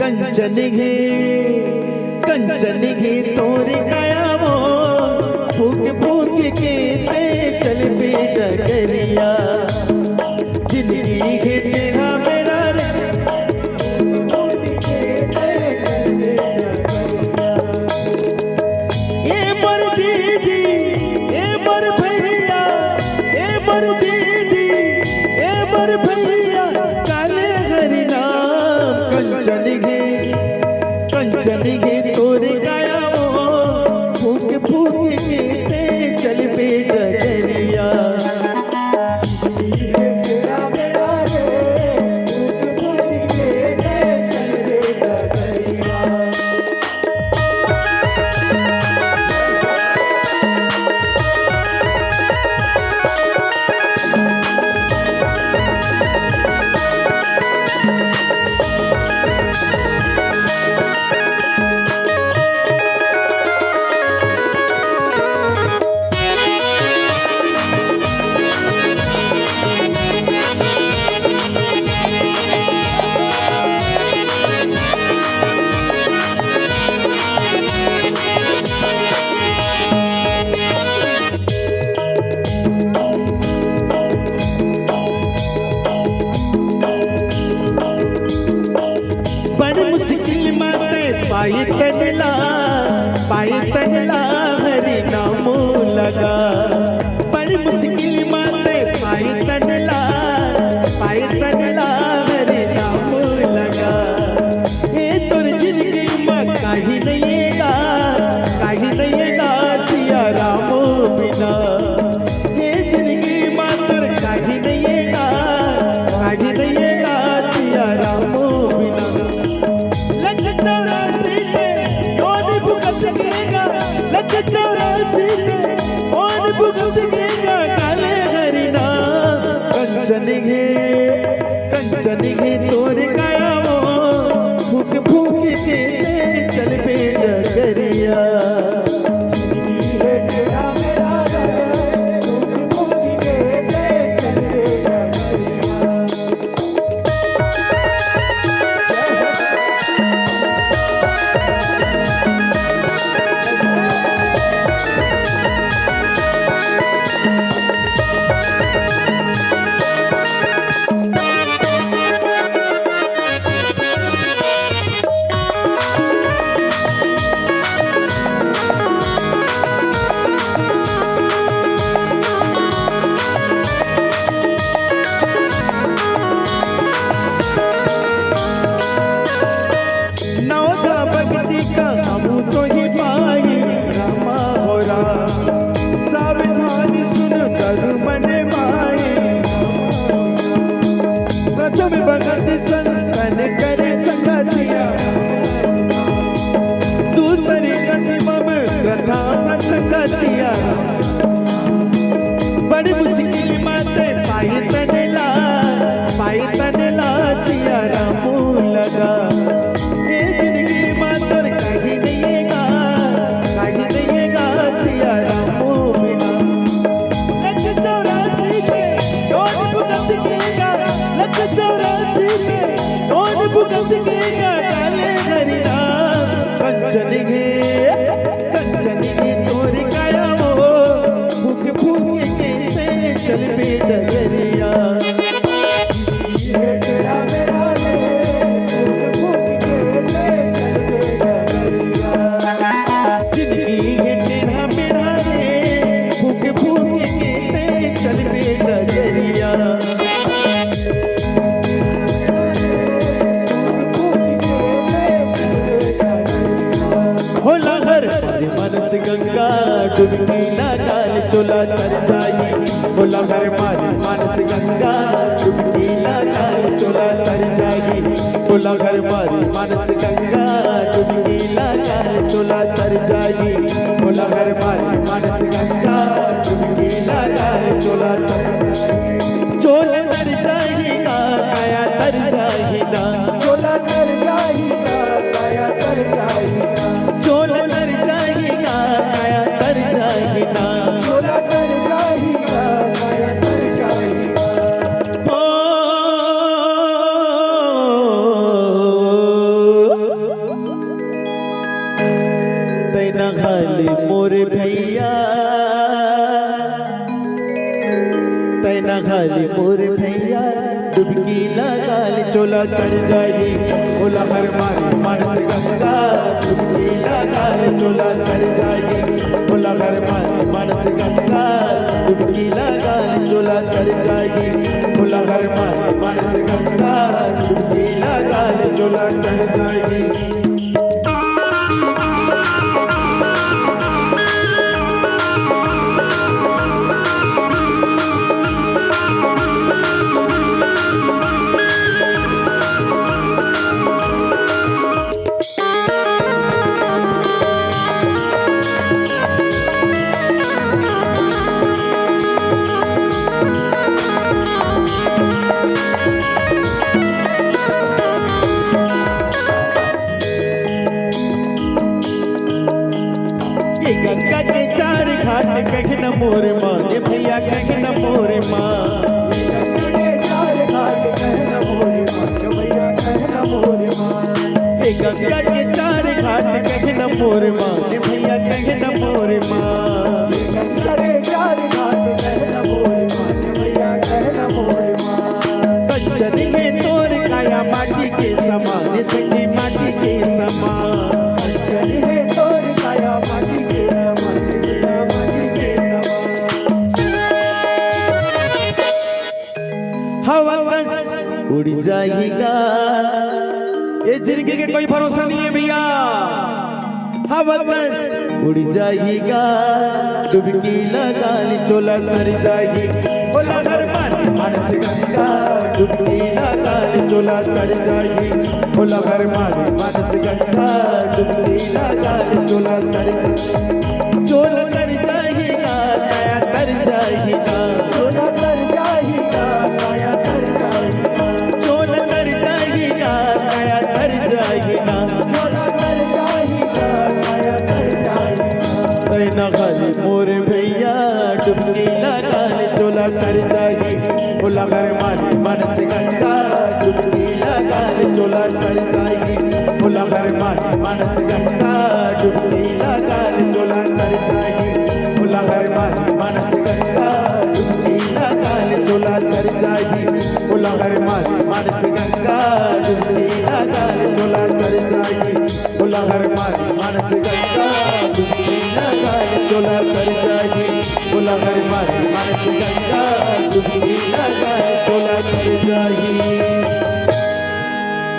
कंचन घे तोरे काया वो फूक फूक के ते चल पे डगरिया जिंदगी है तेरा मेरा रे ये मर दीदी ये मर भैया ये मर दीदी ये मर भैया काले हरि नाम कंचन घे तोरे गाया वो फूक फूक के ते चल पे डगरिया पाई तनला हरि नाम लगा बड़ी मुश्किल माते पाई तनला हरि नाम लगा ये तोर जिंदगी में काही नहीं गा सिया राम बिना ये जिंदगी में तोर काही नहीं गा सिया राम बिना लग 84 में और भुगत गएगा काले हरि नाम कंचन घे तोरे गाया वो फूक फूक के चल पे डगरिया तो ही पाई रामा हो सावधानी सुन कर मने माई प्रथम भगत संतन करे संगसिया दूसरी गति मम प्रथा प्रसंगसिया बड़ी मुश्किल माते पाई तनला सिया राम लगा ये जिंदगी मातर कहीं नहीं गा सिया राम बिना लग 84 में कौन भुगत गएगा लग 84 में कौन भुगत गएगा काले हरि नाम कंचन घे तोरे गाया वो फूक फूक के चल पे डगरिया मनस गंगा डुबकी लगाल चोला तर जाई बोला घर मारी मनस गंगा डुबकी लगाल चोला तर जाई बोला घर मारी मनस गंगा डुबकी लगाल चोला तर जाई बोला घर मारी मनस गंगा डुबकी लगाल चोला तर जाई काया तर जाई ना चोला तर जाई काया तर जाई चोला तर जाई काया तर जाई ना चोला तर जाई काया तर जाई ओ खाली मोर भैया तैना खाली मोर भैया डुबकी लगाल चोला तर जाई बोला हर मारी मानस गंगा डुबकी लगाल चोला तर जाई बोला हर मारी मानस गंगा डुबकी लगाल चोला तर जाई बोला हर मारी मानस गंगा डुबकी लगाल चोला तर जाई गंगा के चार घाट कहीं न मोर माँ भैया कहीं न मोर माँ गंगा के चार घाट कहीं न मोर माँ भैया कहीं न मोर माँ कंचन में तोर काया माटी के समान सखी माटी के समान हवा बस उड़ जाएगा ये जिंदगी के कोई भरोसा नहीं है भैया हवा बस उड़ जाएगा डुबकी लगा ली चोला तर जाएगी बोला हर मारी मानस गंगा डुबकी लगा ली चोला तर जाएगी बोला हर मारी मानस गंगा डुबकी लगा ली चोला तर जाएगी चोला तर जाएगा नया तर जाएगा चोला तर जाएगा नया तर जाएगा चोला तर जाएगा नया तर जाएगा चोला तर जाएगा नया तर जाएगा तैना खाली मोर भैया डुबकी लगा ले चोला तर जाएगी बोला घर मारी मानस गंगा डुबकी लगा ले चोला तर जाएगी बोला घर मारी मानस गंगा डुबकी लगा ले चोला तर जाएगी बोला घर मारी मानस गंगा डुबकी लगा ले चोला तर जाएगी बोला घर मारी मानस गंगा डुबकी लगा ले चोला तर जाएगी बोला घर मारी मानस गंगा डुबकी लगा ले चोला तर जाएगी बोला घर मारी मानस गंगा डुबकी लगा ले चोला तर जाएगी।